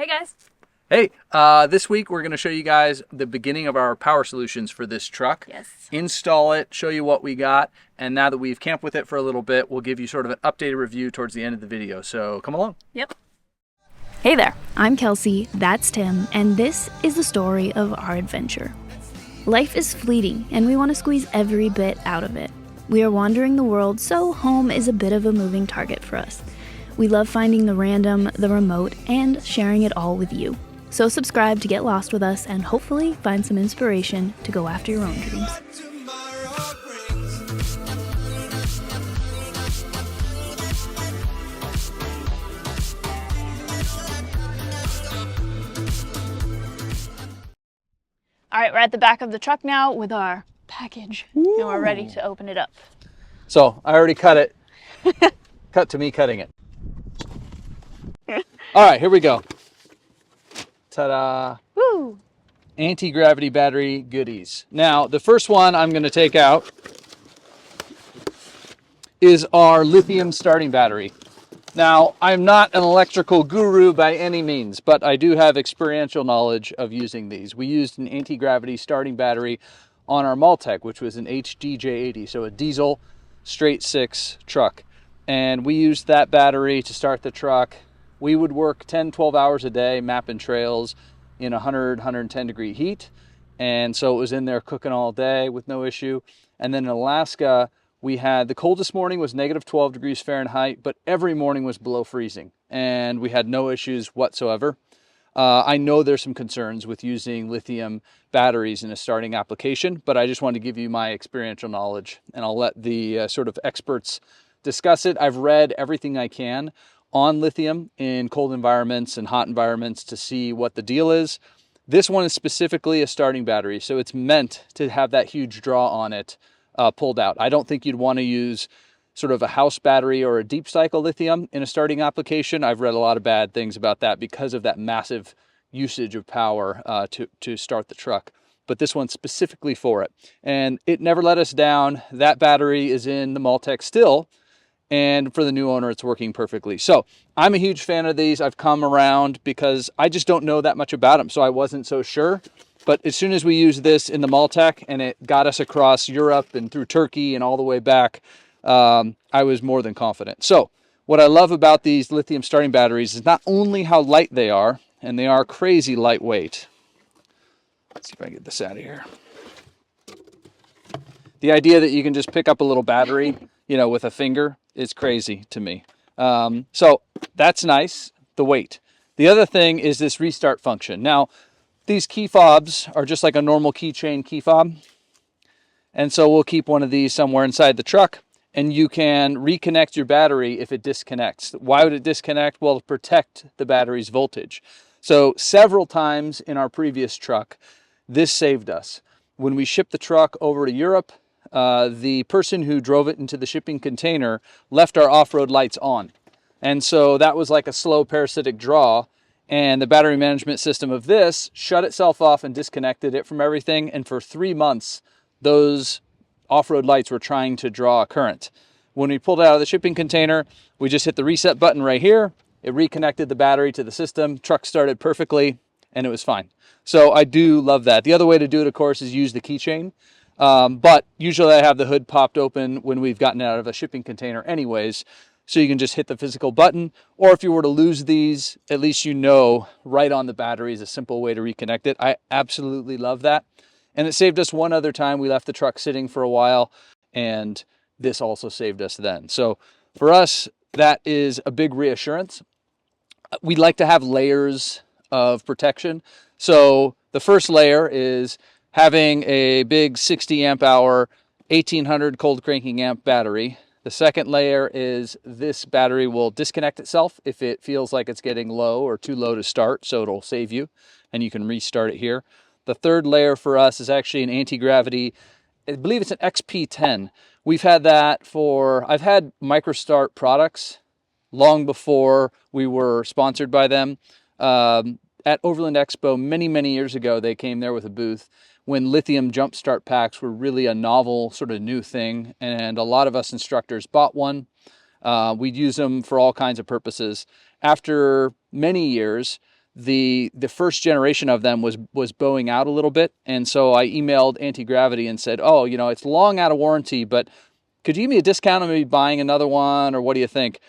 Hey guys. Hey, this week we're going to show you guys the beginning of our power solutions for this truck. Yes. Install it, show you what we got, and now that we've camped with it for a little bit, we'll give you sort of an updated review towards the end of the video. So come along. Yep. Hey there, I'm Kelsey, that's Tim, and this is the story of our adventure. Life is fleeting, and we want to squeeze every bit out of it. We are wandering the world, so home is a bit of a moving target for us. We love finding the random, the remote, and sharing it all with you. So subscribe to get lost with us and hopefully find some inspiration to go after your own dreams. All right, we're at the back of the truck now with our package, and we're ready to open it up. So I already cut it. Cut to me cutting it. All right, here we go. Ta-da. Woo! Anti-gravity battery goodies. Now, the first one I'm going to take out is our lithium starting battery. Now, I'm not an electrical guru by any means, but I do have experiential knowledge of using these. We used an anti-gravity starting battery on our Maltec, which was an HDJ80, so a diesel straight six truck. And we used that battery to start the truck. We would work 10, 12 hours a day mapping trails in 100, 110 degree heat. And so it was in there cooking all day with no issue. And then in Alaska, we had the coldest morning was negative 12 degrees Fahrenheit, but every morning was below freezing. And we had no issues whatsoever. I know there's some concerns with using lithium batteries in a starting application, but I just wanted to give you my experiential knowledge, and I'll let the sort of experts discuss it. I've read everything I can on lithium in cold environments and hot environments to see what the deal is. This one is specifically a starting battery, so it's meant to have that huge draw on it pulled out. I don't think you'd want to use sort of a house battery or a deep cycle lithium in a starting application. I've read a lot of bad things about that because of that massive usage of power to start the truck. But this one's specifically for it. And it never let us down. That battery is in the Maltec still. And for the new owner, it's working perfectly. So I'm a huge fan of these. I've come around because I just don't know that much about them. So I wasn't so sure. But as soon as we used this in the Maltec and it got us across Europe and through Turkey and all the way back, I was more than confident. So what I love about these lithium starting batteries is not only how light they are, and they are crazy lightweight. Let's see if I can get this out of here. The idea that you can just pick up a little battery, with a finger is crazy to me. So that's nice, the weight. The other thing is this restart function. Now, these key fobs are just like a normal keychain key fob. And so we'll keep one of these somewhere inside the truck, and you can reconnect your battery if it disconnects. Why would it disconnect? Well, to protect the battery's voltage. So several times in our previous truck, this saved us. When we shipped the truck over to Europe, the person who drove it into the shipping container left our off-road lights on. And so that was like a slow parasitic draw. And the battery management system of this shut itself off and disconnected it from everything. And for 3 months, those off-road lights were trying to draw a current. When we pulled it out of the shipping container, we just hit the reset button right here. It reconnected the battery to the system. Truck started perfectly, and it was fine. So I do love that. The other way to do it, of course, is use the keychain. But usually I have the hood popped open when we've gotten out of a shipping container anyways. So you can just hit the physical button. Or if you were to lose these, at least right on the battery is a simple way to reconnect it. I absolutely love that. And it saved us one other time. We left the truck sitting for a while, and this also saved us then. So for us, that is a big reassurance. We like to have layers of protection. So the first layer is having a big 60 amp hour, 1800 cold cranking amp battery. The second layer is this battery will disconnect itself if it feels like it's getting low or too low to start, so it'll save you, and you can restart it here. The third layer for us is actually an anti-gravity. I believe it's an XP10. We've had that I've had MicroStart products long before we were sponsored by them. At Overland Expo many, many years ago, they came there with a booth when lithium jumpstart packs were really a novel sort of new thing. And a lot of us instructors bought one. We'd use them for all kinds of purposes. After many years, the first generation of them was bowing out a little bit. And so I emailed Antigravity and said, oh, you know, it's long out of warranty, but could you give me a discount on maybe buying another one, or what do you think?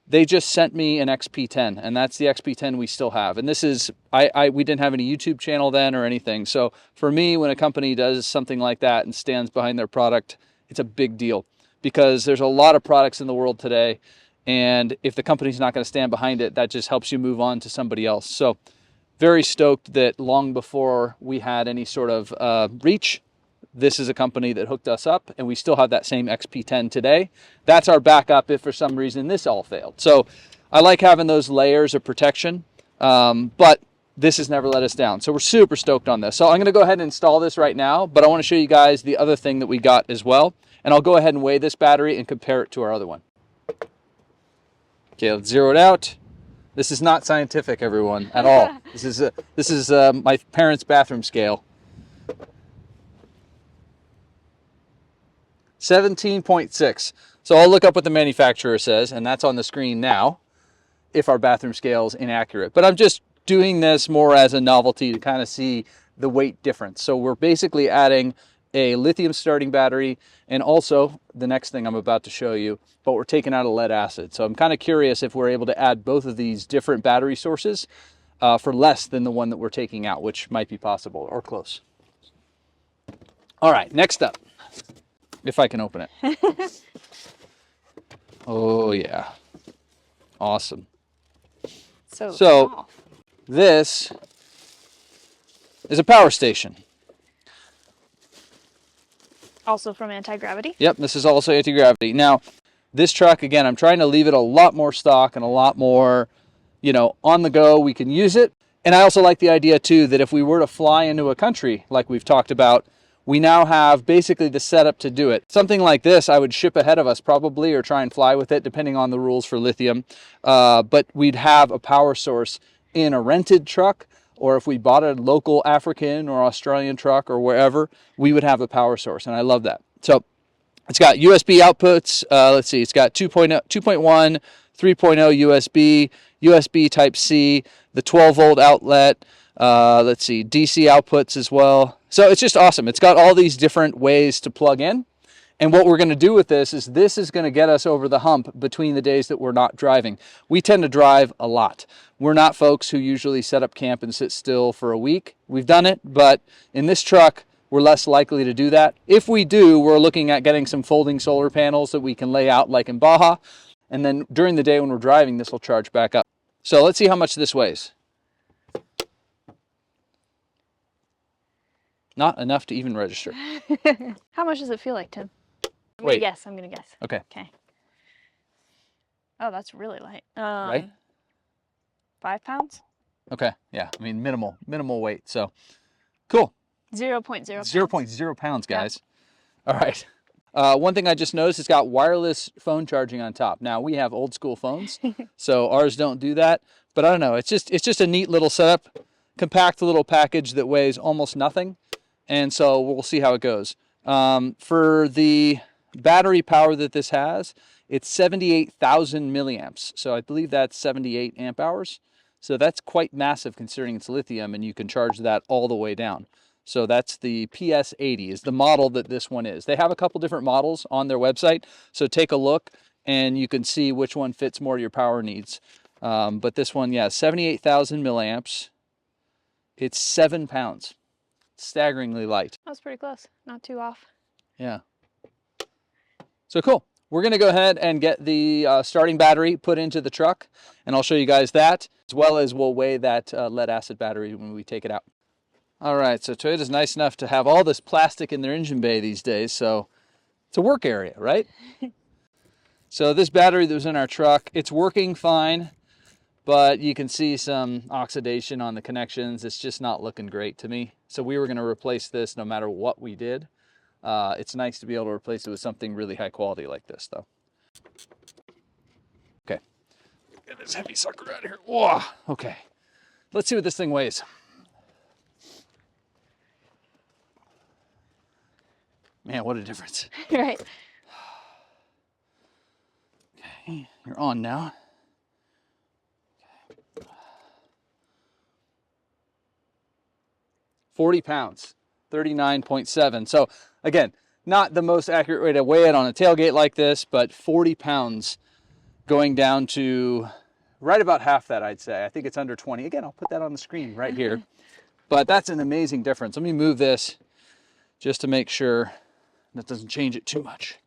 They just sent me an XP10, and that's the XP10 we still have. And this is, we didn't have any YouTube channel then or anything. So for me, when a company does something like that and stands behind their product, it's a big deal, because there's a lot of products in the world today. And if the company's not going to stand behind it, that just helps you move on to somebody else. So very stoked that long before we had any sort of reach, this is a company that hooked us up, and we still have that same XP10 today. That's our backup if for some reason this all failed. So I like having those layers of protection, but this has never let us down. So we're super stoked on this. So I'm going to go ahead and install this right now, but I want to show you guys the other thing that we got as well. And I'll go ahead and weigh this battery and compare it to our other one. Okay, let's zero it out. This is not scientific, everyone, at all. This is my parents' bathroom scale. 17.6. So I'll look up what the manufacturer says, and that's on the screen now, if our bathroom scale is inaccurate. But I'm just doing this more as a novelty to kind of see the weight difference. So we're basically adding a lithium starting battery, and also the next thing I'm about to show you, but we're taking out a lead acid. So I'm kind of curious if we're able to add both of these different battery sources for less than the one that we're taking out, which might be possible or close. All right, next up, if I can open it. Oh yeah, awesome. So this is a power station. Also from Antigravity? Yep, this is also Antigravity. Now, this truck, again, I'm trying to leave it a lot more stock and a lot more, you know, on the go. We can use it. And I also like the idea, too, that if we were to fly into a country like we've talked about, we now have basically the setup to do it. Something like this, I would ship ahead of us probably, or try and fly with it, depending on the rules for lithium. But we'd have a power source in a rented truck, or if we bought a local African or Australian truck or wherever, we would have a power source, and I love that. So it's got USB outputs. Let's see, it's got 2.1, 3.0 USB, USB Type-C, the 12-volt outlet. Let's see, DC outputs as well. So it's just awesome. It's got all these different ways to plug in. And what we're going to do with this is going to get us over the hump between the days that we're not driving. We tend to drive a lot. We're not folks who usually set up camp and sit still for a week. We've done it, but in this truck, we're less likely to do that. If we do, we're looking at getting some folding solar panels that we can lay out like in Baja. And then during the day when we're driving, this will charge back up. So let's see how much this weighs. Not enough to even register. How much does it feel like, Tim? Wait. I'm gonna guess. Okay. Okay. Oh, that's really light. Right? 5 pounds? Okay. Yeah. I mean, minimal weight. So cool. 0.0 pounds. 0.0 pounds, guys. Yeah. All right. One thing I just noticed, it's got wireless phone charging on top. Now, we have old school phones, so ours don't do that. But I don't know. It's just a neat little setup, compact little package that weighs almost nothing. And so we'll see how it goes. For the battery power that this has, it's 78,000 milliamps. So I believe that's 78 amp hours. So that's quite massive considering it's lithium, and you can charge that all the way down. So that's the PS80 is the model that this one is. They have a couple different models on their website. So take a look and you can see which one fits more your power needs. But this one, yeah, 78,000 milliamps. It's 7 pounds. Staggeringly light. That was pretty close. Not too off. Yeah. So cool. We're going to go ahead and get the starting battery put into the truck, and I'll show you guys that, as well as we'll weigh that lead acid battery when we take it out. All right, so Toyota's nice enough to have all this plastic in their engine bay these days, so it's a work area, right? So this battery that was in our truck, it's working fine, but you can see some oxidation on the connections. It's just not looking great to me. So we were going to replace this no matter what we did. It's nice to be able to replace it with something really high quality like this, though. Okay, get this heavy sucker out of here. Whoa. Okay, let's see what this thing weighs. Man, what a difference. Right. Okay, you're on now. 40 pounds, 39.7. So again, not the most accurate way to weigh it on a tailgate like this, but 40 pounds going down to right about half that, I'd say. I think it's under 20. Again, I'll put that on the screen right here. But that's an amazing difference. Let me move this just to make sure that doesn't change it too much.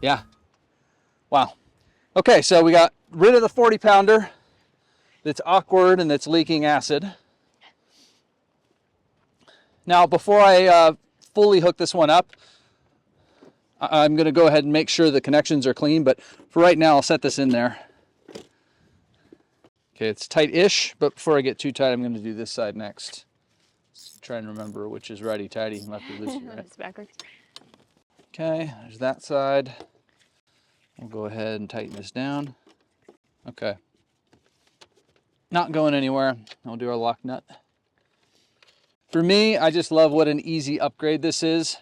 Yeah. Wow. Okay, so we got rid of the 40 pounder that's awkward and that's leaking acid. Now, before I fully hook this one up, I'm going to go ahead and make sure the connections are clean, but for right now, I'll set this in there. Okay, it's tight-ish, but before I get too tight, I'm going to do this side next. Try and remember which is righty-tighty and lefty-loosey, right? It's backwards. Okay, there's that side. We'll go ahead and tighten this down. Okay. Not going anywhere. I'll do our lock nut. For me, I just love what an easy upgrade this is.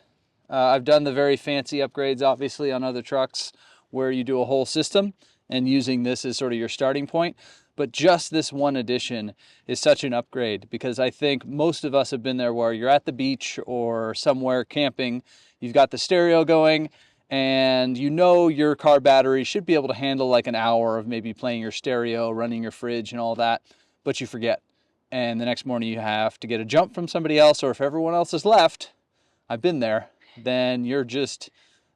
I've done the very fancy upgrades, obviously, on other trucks where you do a whole system, and using this as sort of your starting point. But just this one addition is such an upgrade, because I think most of us have been there where you're at the beach or somewhere camping, you've got the stereo going, and you know your car battery should be able to handle like an hour of maybe playing your stereo, running your fridge and all that, but you forget. And the next morning you have to get a jump from somebody else, or if everyone else has left, I've been there, then you're just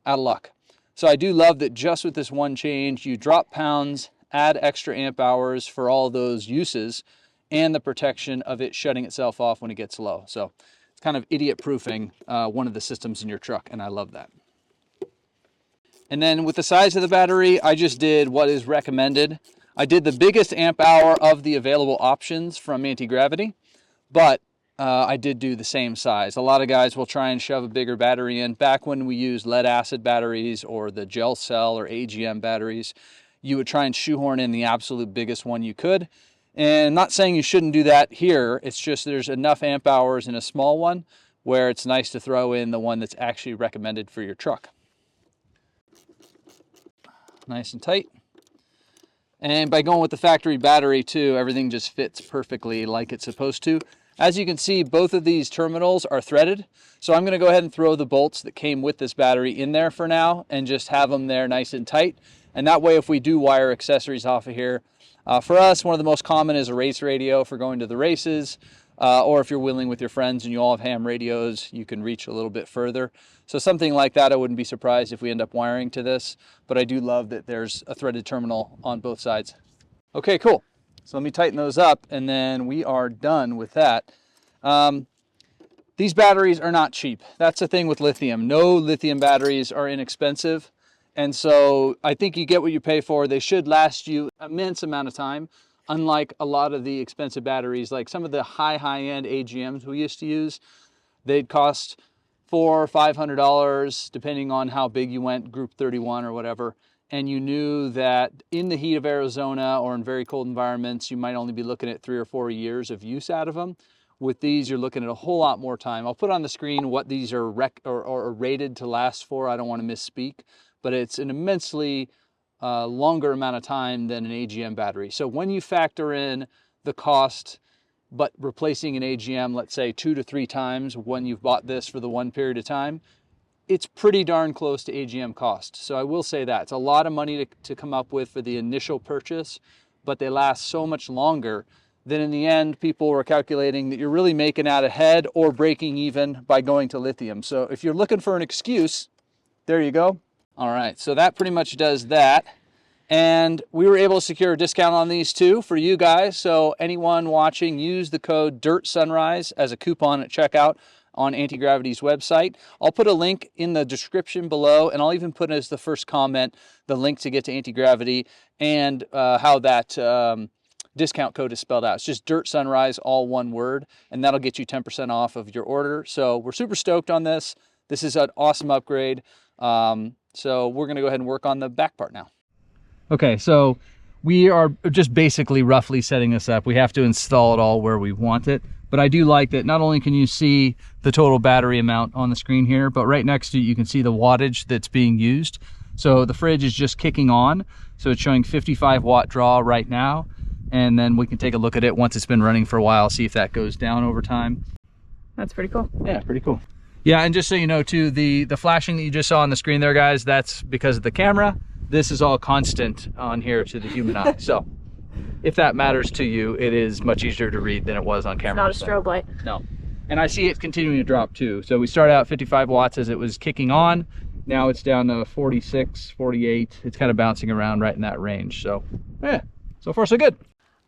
out of luck. So I do love that just with this one change, you drop pounds, add extra amp hours for all those uses, and the protection of it shutting itself off when it gets low. So it's kind of idiot proofing one of the systems in your truck, and I love that. And then with the size of the battery, I just did what is recommended. I did the biggest amp hour of the available options from Antigravity, but I did do the same size. A lot of guys will try and shove a bigger battery in. Back when we used lead acid batteries or the gel cell or AGM batteries, you would try and shoehorn in the absolute biggest one you could. And I'm not saying you shouldn't do that here. It's just there's enough amp hours in a small one where it's nice to throw in the one that's actually recommended for your truck. Nice and tight. And by going with the factory battery too, everything just fits perfectly like it's supposed to. As you can see, both of these terminals are threaded. So I'm going to go ahead and throw the bolts that came with this battery in there for now and just have them there nice and tight. And that way, if we do wire accessories off of here, for us, one of the most common is a race radio for going to the races. Or if you're wheeling with your friends and you all have ham radios, you can reach a little bit further. So something like that, I wouldn't be surprised if we end up wiring to this, but I do love that there's a threaded terminal on both sides. Okay, cool. So let me tighten those up and then we are done with that. These batteries are not cheap. That's the thing with lithium. No lithium batteries are inexpensive. And so I think you get what you pay for. They should last you an immense amount of time. Unlike a lot of the expensive batteries, like some of the high-end AGMs we used to use, they'd cost $400 or $500, depending on how big you went, group 31 or whatever. And you knew that in the heat of Arizona or in very cold environments, you might only be looking at 3 or 4 years of use out of them. With these, you're looking at a whole lot more time. I'll put on the screen what these are rated to last for. I don't want to misspeak, but it's an immensely longer amount of time than an AGM battery. So when you factor in the cost, but replacing an AGM, let's say 2 to 3 times when you've bought this for the one period of time, it's pretty darn close to AGM cost. So I will say that. It's a lot of money to come up with for the initial purchase, but they last so much longer that in the end, people were calculating that you're really making out ahead or breaking even by going to lithium. So if you're looking for an excuse, there you go. All right, so that pretty much does that. And we were able to secure a discount on these too for you guys. So anyone watching, use the code DIRTSUNRISE as a coupon at checkout on Antigravity's website. I'll put a link in the description below, and I'll even put as the first comment the link to get to Antigravity and how that discount code is spelled out. It's just DIRTSUNRISE, all one word, and that'll get you 10% off of your order. So we're super stoked on this. This is an awesome upgrade. So we're going to go ahead and work on the back part now. Okay, so we are just basically roughly setting this up. We have to install it all where we want it. But I do like that not only can you see the total battery amount on the screen here, but right next to it, you can see the wattage that's being used. So the fridge is just kicking on. So it's showing 55 watt draw right now. And then we can take a look at it once it's been running for a while, see if that goes down over time. That's pretty cool. Yeah, pretty cool. Yeah, and just so you know too, the flashing that you just saw on the screen there, guys, that's because of the camera. This is all constant on here to the human eye. So if that matters to you, it is much easier to read than it was on camera. It's not a strobe light. No. And I see it continuing to drop too. So we started out 55 watts as it was kicking on. Now it's down to 46, 48. It's kind of bouncing around right in that range. So yeah, so far so good.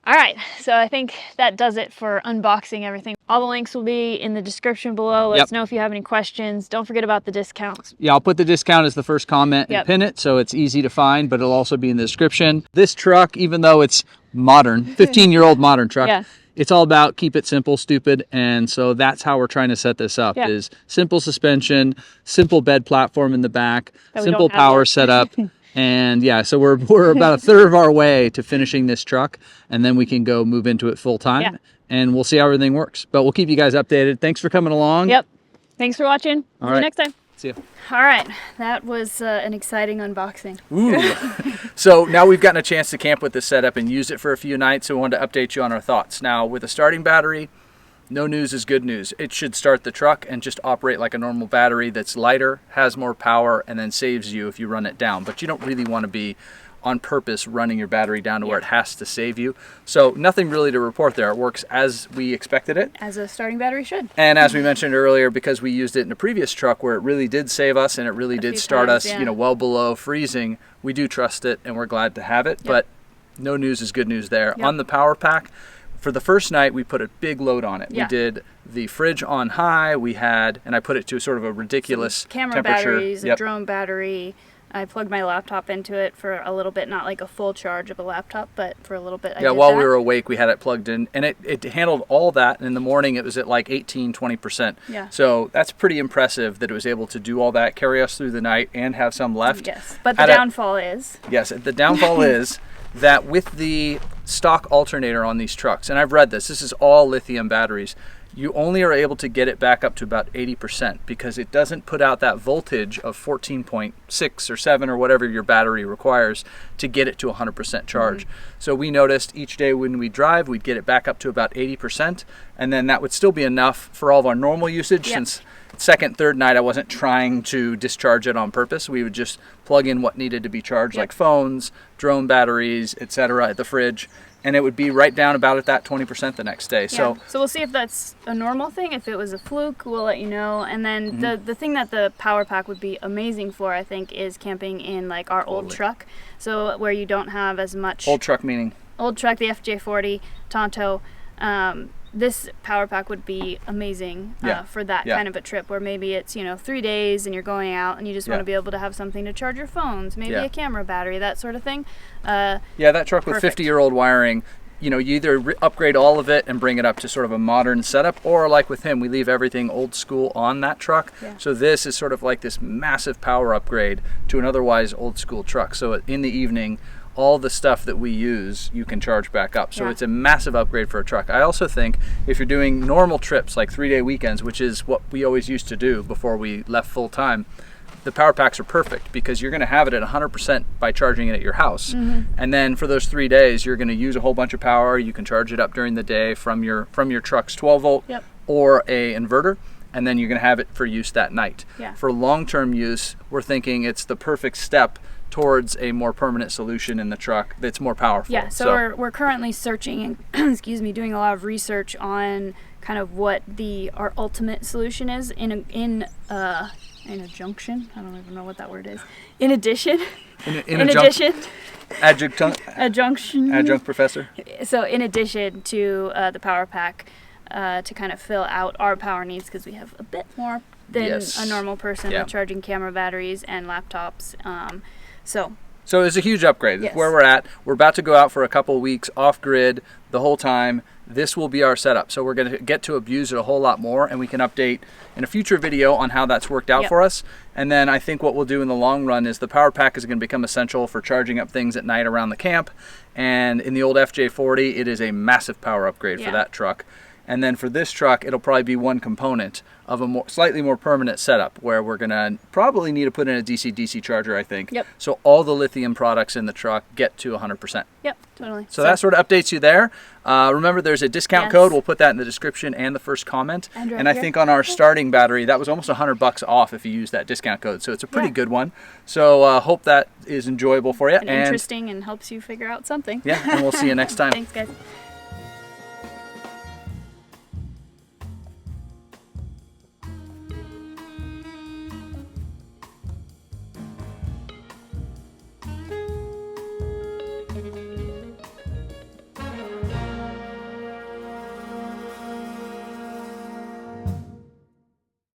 All right, so I think that does it for unboxing everything. All the links will be in the description below. Let us know if you have any questions. Don't forget about the discounts. Yeah, I'll put the discount as the first comment and pin it, so it's easy to find, but it'll also be in the description. This truck, even though it's modern, 15-year-old modern truck, it's all about keep it simple, stupid, and so that's how we're trying to set this up, is simple suspension, simple bed platform in the back, simple power setup. And yeah, so we're about a third of our way to finishing this truck, and then we can go move into it full time, and we'll see how everything works. But we'll keep you guys updated. Thanks for coming along. Yep. Thanks for watching. See you next time. See you. All right, that was an exciting unboxing. Ooh. So now we've gotten a chance to camp with this setup and use it for a few nights, so we wanted to update you on our thoughts. Now, with a starting battery, no news is good news. It should start the truck and just operate like a normal battery that's lighter, has more power, and then saves you if you run it down. But you don't really want to be on purpose running your battery down to where it has to save you. So nothing really to report there. It works as we expected it. As a starting battery should. And as we mentioned earlier, because we used it in a previous truck where it really did save us and it really did start us, you know, well below freezing, we do trust it and we're glad to have it. But no news is good news there. On the power pack, for the first night, we put a big load on it. We did the fridge on high. We had, and I put it to sort of a ridiculous camera batteries, a drone battery. I plugged my laptop into it for a little bit, not like a full charge of a laptop, but for a little bit I did while that. we were awake, we had it plugged in, and it handled all that. And in the morning, it was at like 18, 20%. Yeah. So that's pretty impressive that it was able to do all that, carry us through the night, and have some left. Yes, but the downfall is? Yes, the downfall is that with the stock alternator on these trucks, and I've read this is all lithium batteries, you only are able to get it back up to about 80% because it doesn't put out that voltage of 14.6 or 7 or whatever your battery requires to get it to 100% charge. So we noticed each day when we drive, we'd get it back up to about 80%, and then that would still be enough for all of our normal usage. Since second, third night, I wasn't trying to discharge it on purpose. We would just plug in what needed to be charged, like phones, drone batteries, etc., at the fridge, and it would be right down about at that 20% the next day. So we'll see if that's a normal thing. If it was a fluke, we'll let you know. And then the thing that the power pack would be amazing for, I think, is camping in like our old truck. So where you don't have as much... Old truck meaning? Old truck, the FJ40, Tonto. This power pack would be amazing for that kind of a trip where maybe it's, 3 days and you're going out and you just want to be able to have something to charge your phones, maybe a camera battery, that sort of thing. That truck with 50-year-old wiring, you either upgrade all of it and bring it up to sort of a modern setup, or like with him, we leave everything old school on that truck. So this is sort of like this massive power upgrade to an otherwise old school truck. So in the evening, all the stuff that we use, you can charge back up. So it's a massive upgrade for a truck. I also think if you're doing normal trips, like 3-day weekends, which is what we always used to do before we left full time, the power packs are perfect because you're going to have it at 100% by charging it at your house. And then for those 3 days, you're going to use a whole bunch of power. You can charge it up during the day from your truck's 12 volt or a inverter. And then you're going to have it for use that night. For long-term use, we're thinking it's the perfect step towards a more permanent solution in the truck that's more powerful. So we're currently searching and excuse me, doing a lot of research on kind of what our ultimate solution is in a junction. I don't even know what that word is. In addition. In addition. Adjunct professor. So in addition to the power pack, to kind of fill out our power needs, because we have a bit more than a normal person with charging camera batteries and laptops. So it's a huge upgrade. That's where we're at. We're about to go out for a couple weeks off grid the whole time. This will be our setup. So we're going to get to abuse it a whole lot more, and we can update in a future video on how that's worked out for us. And then I think what we'll do in the long run is the power pack is going to become essential for charging up things at night around the camp. And in the old FJ40, it is a massive power upgrade for that truck. And then for this truck, it'll probably be one component of a slightly more permanent setup where we're gonna probably need to put in a DC-DC charger, I think. Yep. So all the lithium products in the truck get to 100%. Yep, totally. So that sort of updates you there. Remember, there's a discount code. We'll put that in the description and the first comment. And I think on our starting battery, that was almost $100 off if you use that discount code. So it's a pretty good one. So hope that is enjoyable for you. And interesting and helps you figure out something. Yeah, and we'll see you next time. Thanks, guys.